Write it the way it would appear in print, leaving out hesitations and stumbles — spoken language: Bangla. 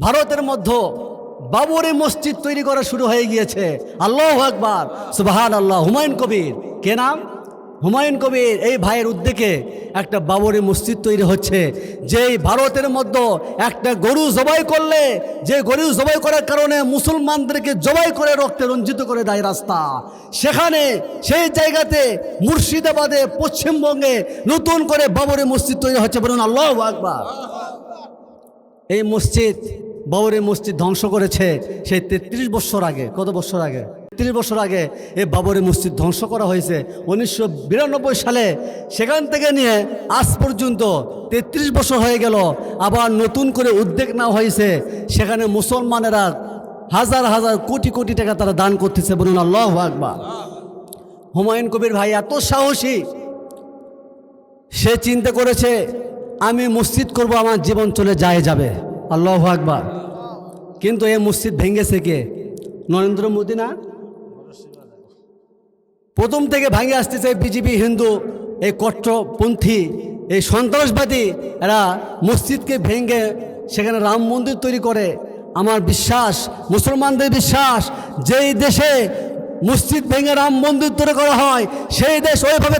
ভারতের মধ্যে বাবরি মসজিদ তৈরি করা শুরু হয়ে গিয়েছে। আল্লাহু আকবার, সুবহানাল্লাহ। হুমায়ুন কবির, কে নাম? হুমায়ুন কবির এই ভাইয়ের উদ্যোগে একটা বাবরি মসজিদ তৈরি হচ্ছে। যেই ভারতের মধ্যে একটা গরু জবাই করলে, যে গরু জবাই করার কারণে মুসলমানদেরকে জবাই করে রক্তে রঞ্জিত করে দেয় রাস্তা, সেখানে সেই জায়গাতে মুর্শিদাবাদে পশ্চিমবঙ্গে নতুন করে বাবরি মসজিদ তৈরি হচ্ছে। বলুন আল্লাহু আকবার। এই মসজিদ, বাবরি মসজিদ ধ্বংস করেছে সেই 33 বছর আগে। কত বছর আগে? 33 বছর আগে এই বাবরি মসজিদ ধ্বংস করা হয়েছে 1992 সালে। সেখান থেকে নিয়ে আজ পর্যন্ত 33 বছর হয়ে গেল। আবার নতুন করে উদ্যোগ নেওয়া হয়েছে। সেখানে মুসলমানেরা হাজার হাজার কোটি কোটি টাকা তারা দান করতেছে। বলুন আল্লাহু আকবার। হুমায়ুন কবির ভাই এত সাহসী, সে চিন্তা করেছে আমি মসজিদ করব, আমার জীবন চলে যাবে। আল্লাহু আকবার। কিন্তু এই মসজিদ ভেঙেছে কে? নরেন্দ্র মোদী না? প্রথম থেকে ভাঙে আসতেছে বিজেপি, হিন্দু, এই কট্টরপন্থী, এই সন্ত্রাসবাদী। এরা মসজিদকে ভেঙে সেখানে রাম মন্দির তৈরি করে। আমার বিশ্বাস, মুসলমানদের বিশ্বাস, যেই দেশে মসজিদ ভেঙে রাম মন্দির তৈরি করা হয় সেই দেশ ওইভাবে